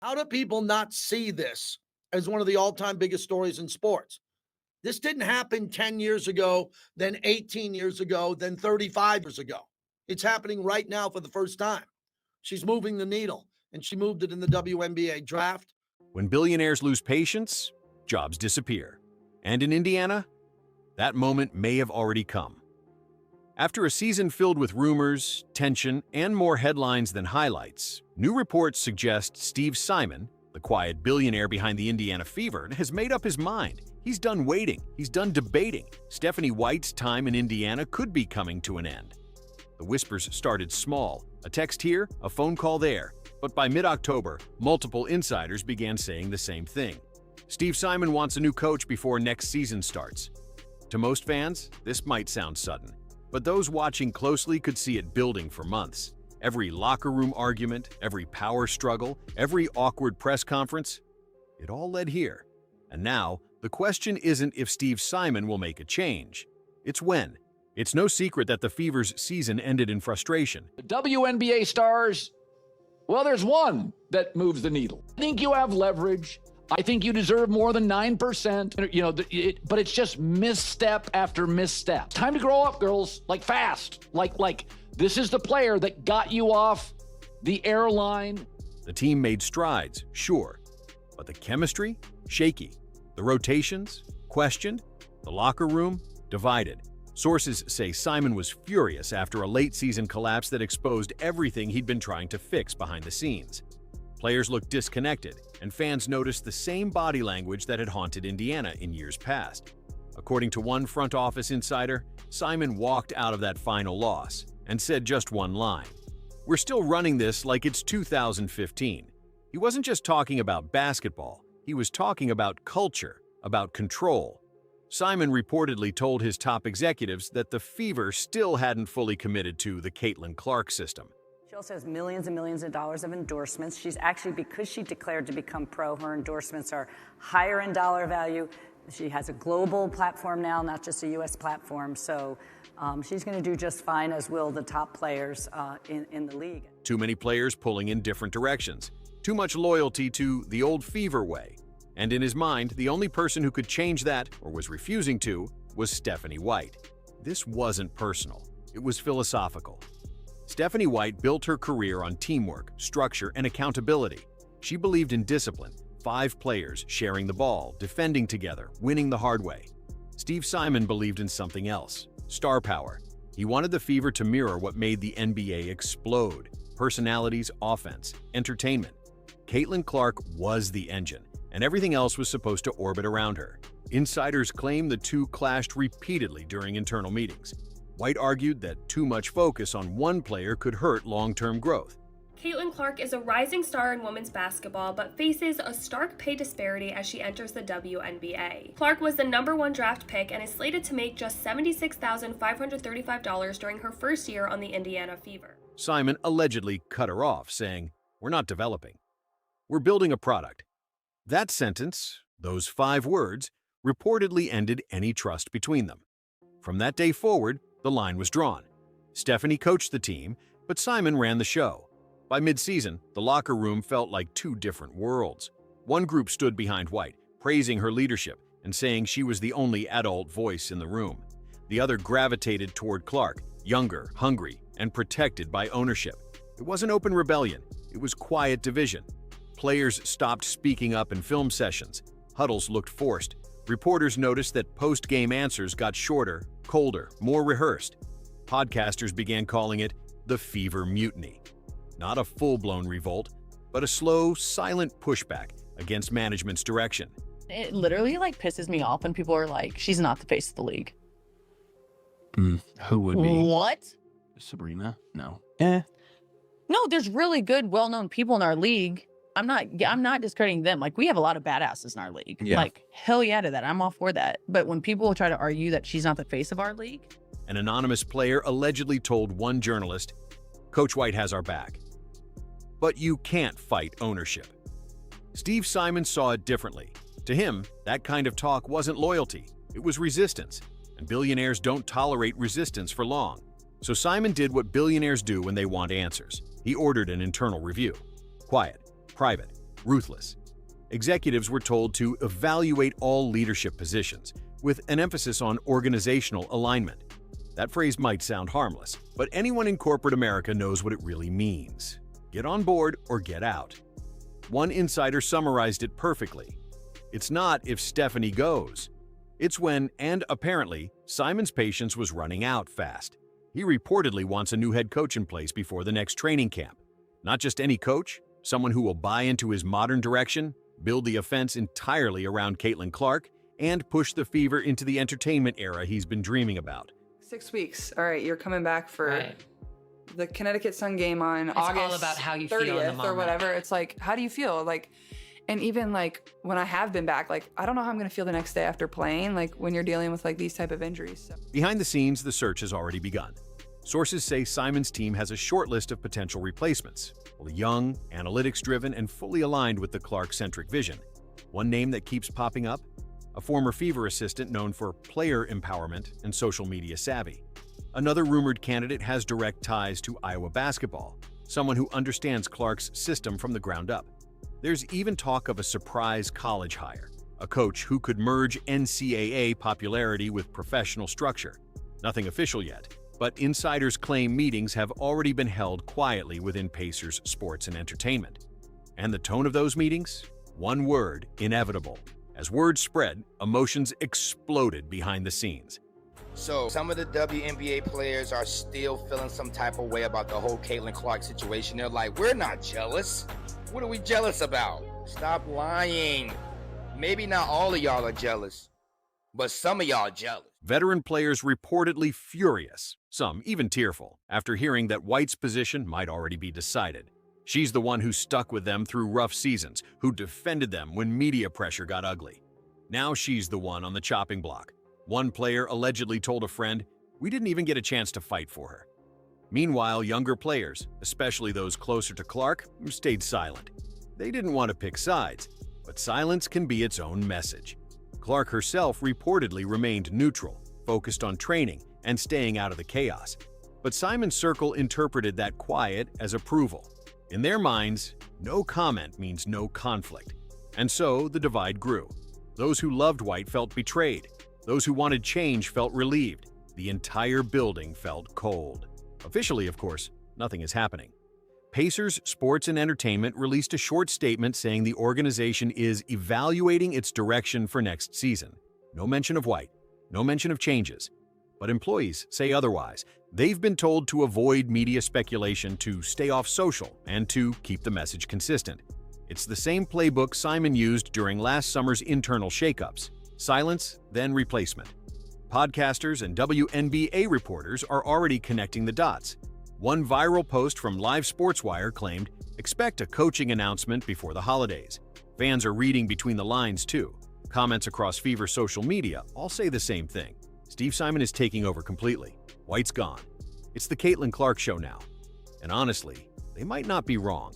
How do people not see this as one of the all-time biggest stories in sports? This didn't happen 10 years ago, then 18 years ago, then 35 years ago. It's happening right now for the first time. She's moving the needle, and she moved it in the WNBA draft. When billionaires lose patience, jobs disappear. And in Indiana, that moment may have already come. After a season filled with rumors, tension, and more headlines than highlights, new reports suggest Steve Simon, the quiet billionaire behind the Indiana Fever, has made up his mind. He's done waiting. He's done debating. Stephanie White's time in Indiana could be coming to an end. The whispers started small, a text here, a phone call there. But by mid-October, multiple insiders began saying the same thing. Steve Simon wants a new coach before next season starts. To most fans, this might sound sudden, but those watching closely could see it building for months. Every locker room argument, every power struggle, every awkward press conference, it all led here. And now, the question isn't if Steve Simon will make a change. It's when. It's no secret that the Fever's season ended in frustration. The WNBA stars, well, there's one that moves the needle. I think you have leverage. I think you deserve more than 9%. But it's just misstep after misstep. Time to grow up, girls. Like fast. Like this is the player that got you off the airline. The team made strides, sure, but the chemistry, shaky. The rotations, questioned. The locker room, divided. Sources say Simon was furious after a late-season collapse that exposed everything he'd been trying to fix behind the scenes. Players looked disconnected, and fans noticed the same body language that had haunted Indiana in years past. According to one front office insider, Simon walked out of that final loss and said just one line: "We're still running this like it's 2015. He wasn't just talking about basketball, he was talking about culture, about control. Simon reportedly told his top executives that the Fever still hadn't fully committed to the Caitlyn Clark system. She also has millions and millions of dollars of endorsements. She's actually, because she declared to become pro, her endorsements are higher in dollar value. She has a global platform now, not just a U.S. platform. So she's going to do just fine, as will the top players in the league. Too many players pulling in different directions. Too much loyalty to the old Fever way. And in his mind, the only person who could change that, or was refusing to, was Stephanie White. This wasn't personal. It was philosophical. Stephanie White built her career on teamwork, structure, and accountability. She believed in discipline, 5 players sharing the ball, defending together, winning the hard way. Steve Simon believed in something else: star power. He wanted the Fever to mirror what made the NBA explode: personalities, offense, entertainment. Caitlyn Clark was the engine, and everything else was supposed to orbit around her. Insiders claim the two clashed repeatedly during internal meetings. White argued that too much focus on one player could hurt long-term growth. Caitlyn Clark is a rising star in women's basketball, but faces a stark pay disparity as she enters the WNBA. Clark was the #1 draft pick and is slated to make just $76,535 during her first year on the Indiana Fever. Simon allegedly cut her off, saying, "We're not developing. We're building a product." That sentence, those 5 words, reportedly ended any trust between them. From that day forward, the line was drawn. Stephanie coached the team, but Simon ran the show. By mid-season, the locker room felt like 2 different worlds. One group stood behind White, praising her leadership and saying she was the only adult voice in the room. The other gravitated toward Clark, younger, hungry, and protected by ownership. It wasn't open rebellion, it was quiet division. Players stopped speaking up in film sessions. Huddles looked forced. Reporters noticed that post-game answers got shorter, colder, more rehearsed. Podcasters began calling it the Fever Mutiny. Not a full-blown revolt, but a slow, silent pushback against management's direction. It literally pisses me off when people are like, she's not the face of the league. Who would be? What? Sabrina? No. No, there's really good, well-known people in our league. I'm not discrediting them. We have a lot of badasses in our league. Yeah. Hell yeah to that. I'm all for that. But when people try to argue that she's not the face of our league. An anonymous player allegedly told one journalist, "Coach White has our back." But you can't fight ownership. Steve Simon saw it differently. To him, that kind of talk wasn't loyalty. It was resistance. And billionaires don't tolerate resistance for long. So Simon did what billionaires do when they want answers. He ordered an internal review. Quiet, private, ruthless. Executives were told to evaluate all leadership positions, with an emphasis on organizational alignment. That phrase might sound harmless, but anyone in corporate America knows what it really means. Get on board or get out. One insider summarized it perfectly. It's not if Stephanie goes. It's when, and apparently, Simon's patience was running out fast. He reportedly wants a new head coach in place before the next training camp. Not just any coach, someone who will buy into his modern direction, build the offense entirely around Caitlyn Clark, and push the Fever into the entertainment era he's been dreaming about. 6 weeks. All right, you're coming back for Right. the Connecticut Sun game on It's August all about how you feel 30th in the moment. or whatever. It's like, how do you feel? Like, and even like when I have been back, like I don't know how I'm gonna feel the next day after playing. Like when you're dealing with like these type of injuries. So. Behind the scenes, the search has already begun. Sources say Simon's team has a short list of potential replacements, young, analytics-driven, and fully aligned with the Clark-centric vision. One name that keeps popping up? A former Fever assistant known for player empowerment and social media savvy. Another rumored candidate has direct ties to Iowa basketball, someone who understands Clark's system from the ground up. There's even talk of a surprise college hire, a coach who could merge NCAA popularity with professional structure. Nothing official yet, but insiders claim meetings have already been held quietly within Pacers sports and entertainment. And the tone of those meetings? One word: inevitable. As word spread, emotions exploded behind the scenes. So some of the WNBA players are still feeling some type of way about the whole Caitlyn Clark situation. They're like, we're not jealous. What are we jealous about? Stop lying. Maybe not all of y'all are jealous, but some of y'all are jealous. Veteran players reportedly furious, some even tearful, after hearing that White's position might already be decided. She's the one who stuck with them through rough seasons, who defended them when media pressure got ugly. Now she's the one on the chopping block. One player allegedly told a friend, "We didn't even get a chance to fight for her." Meanwhile, younger players, especially those closer to Clark, stayed silent. They didn't want to pick sides, but silence can be its own message. Clark herself reportedly remained neutral, focused on training and staying out of the chaos. But Simon's circle interpreted that quiet as approval. In their minds, no comment means no conflict. And so the divide grew. Those who loved White felt betrayed. Those who wanted change felt relieved. The entire building felt cold. Officially, of course, nothing is happening. Pacers Sports and Entertainment released a short statement saying the organization is evaluating its direction for next season. No mention of White, no mention of changes. But employees say otherwise. They've been told to avoid media speculation, to stay off social, and to keep the message consistent. It's the same playbook Simon used during last summer's internal shakeups. Silence, then replacement. Podcasters and WNBA reporters are already connecting the dots. One viral post from Live SportsWire claimed, "Expect a coaching announcement before the holidays." Fans are reading between the lines too. Comments across Fever social media all say the same thing. Steve Simon is taking over completely. White's gone. It's the Caitlyn Clark show now. And honestly, they might not be wrong.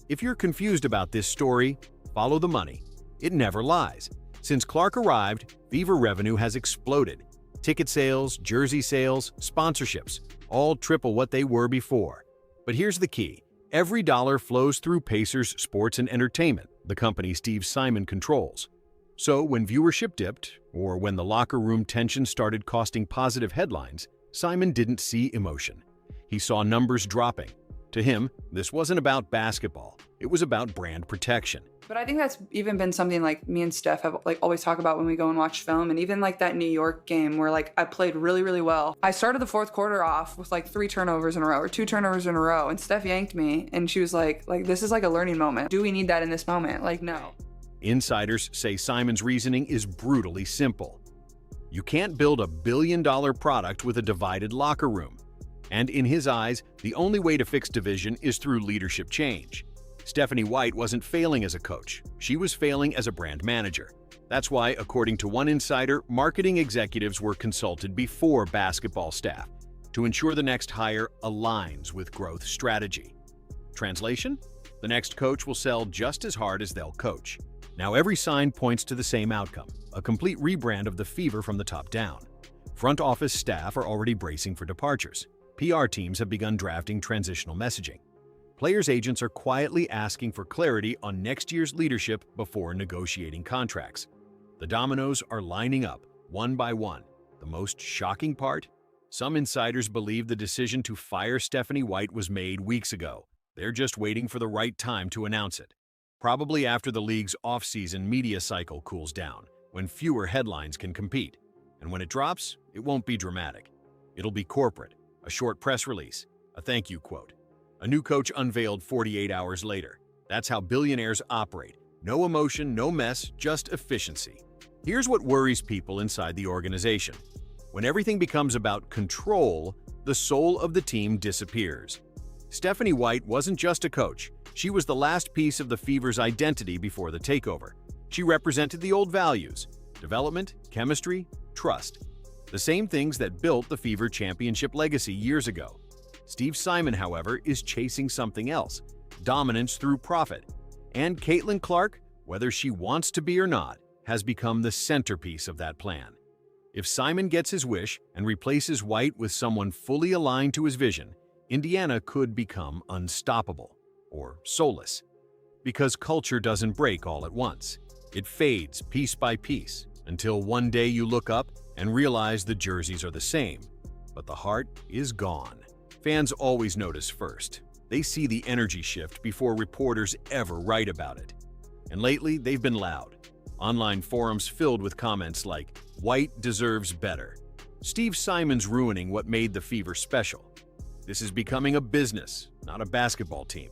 If you're confused about this story, follow the money. It never lies. Since Clark arrived, Fever revenue has exploded. Ticket sales, jersey sales, sponsorships, all triple what they were before. But here's the key. Every dollar flows through Pacers Sports and Entertainment, the company Steve Simon controls. So when viewership dipped, or when the locker room tension started costing positive headlines, Simon didn't see emotion. He saw numbers dropping. To him, this wasn't about basketball. It was about brand protection. But I think that's even been something like me and Steph have like always talk about when we go and watch film. And even like that New York game where like I played really, really well. I started the fourth quarter off with like 3 turnovers in a row or 2 turnovers in a row. And Steph yanked me and she was like, this is like a learning moment. Do we need that in this moment? Like, no. Insiders say Simon's reasoning is brutally simple. You can't build a billion-dollar product with a divided locker room. And in his eyes, the only way to fix division is through leadership change. Stephanie White wasn't failing as a coach. She was failing as a brand manager. That's why, according to one insider, marketing executives were consulted before basketball staff to ensure the next hire aligns with growth strategy. Translation? The next coach will sell just as hard as they'll coach. Now every sign points to the same outcome, a complete rebrand of the Fever from the top down. Front office staff are already bracing for departures. PR teams have begun drafting transitional messaging. players' agents are quietly asking for clarity on next year's leadership before negotiating contracts. The dominoes are lining up, one by one. The most shocking part? Some insiders believe the decision to fire Stephanie White was made weeks ago. They're just waiting for the right time to announce it. Probably after the league's off-season media cycle cools down, when fewer headlines can compete. And when it drops, it won't be dramatic. It'll be corporate, a short press release, a thank you quote. A new coach unveiled 48 hours later. That's how billionaires operate. No emotion, no mess, just efficiency. Here's what worries people inside the organization. When everything becomes about control, the soul of the team disappears. Stephanie White wasn't just a coach. She was the last piece of the Fever's identity before the takeover. She represented the old values: development, chemistry, trust. The same things that built the Fever championship legacy years ago. Steve Simon, however, is chasing something else: dominance through profit. And Caitlyn Clark, whether she wants to be or not, has become the centerpiece of that plan. If Simon gets his wish and replaces White with someone fully aligned to his vision, Indiana could become unstoppable, or soulless. Because culture doesn't break all at once. It fades piece by piece, until one day you look up and realize the jerseys are the same, but the heart is gone. Fans always notice first. They see the energy shift before reporters ever write about it. And lately, they've been loud. Online forums filled with comments like, "White deserves better." "Steve Simon's ruining what made the Fever special." "This is becoming a business, not a basketball team."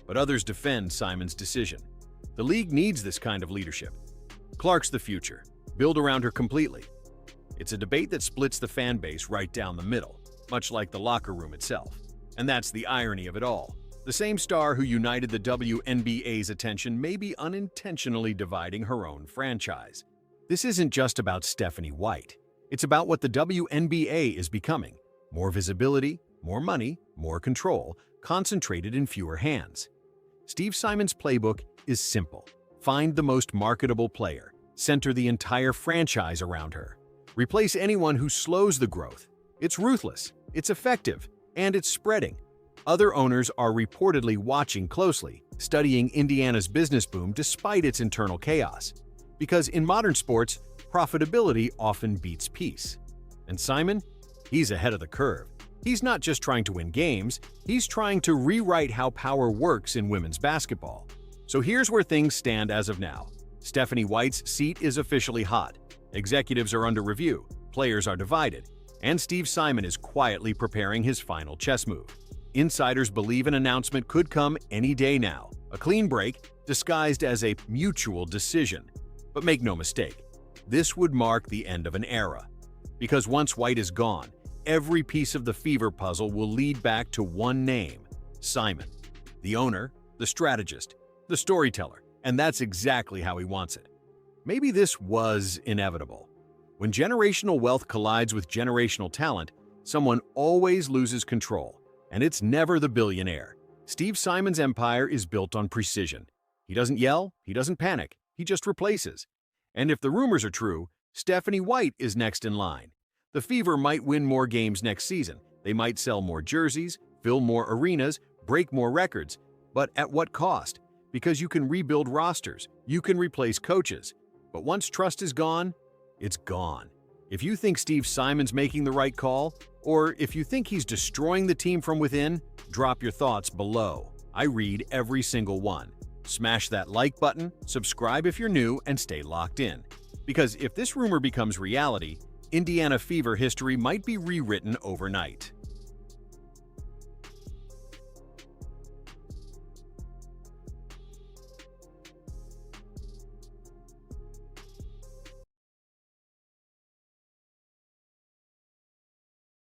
But others defend Simon's decision. The league needs this kind of leadership. Clark's the future. Build around her completely. It's a debate that splits the fan base right down the middle, much like the locker room itself. And that's the irony of it all. The same star who united the WNBA's attention may be unintentionally dividing her own franchise. This isn't just about Stephanie White. It's about what the WNBA is becoming. More visibility, more money, more control, concentrated in fewer hands. Steve Simon's playbook is simple. Find the most marketable player. Center the entire franchise around her. Replace anyone who slows the growth. It's ruthless, it's effective, and it's spreading. Other owners are reportedly watching closely, studying Indiana's business boom despite its internal chaos. Because in modern sports, profitability often beats peace. And Simon? He's ahead of the curve. He's not just trying to win games, he's trying to rewrite how power works in women's basketball. So here's where things stand as of now. Stephanie White's seat is officially hot. Executives are under review, players are divided, and Steve Simon is quietly preparing his final chess move. Insiders believe an announcement could come any day now, a clean break disguised as a mutual decision. But make no mistake, this would mark the end of an era. Because once White is gone, every piece of the Fever puzzle will lead back to one name: Simon. The owner, the strategist, the storyteller, and that's exactly how he wants it. Maybe this was inevitable. When generational wealth collides with generational talent, someone always loses control, and it's never the billionaire. Steve Simon's empire is built on precision. He doesn't yell, he doesn't panic, he just replaces. And if the rumors are true, Stephanie White is next in line. The Fever might win more games next season. They might sell more jerseys, fill more arenas, break more records. But at what cost? Because you can rebuild rosters, you can replace coaches. But once trust is gone, it's gone. If you think Steve Simon's making the right call, or if you think he's destroying the team from within, drop your thoughts below. I read every single one. Smash that like button, subscribe if you're new, and stay locked in. Because if this rumor becomes reality, Indiana Fever history might be rewritten overnight.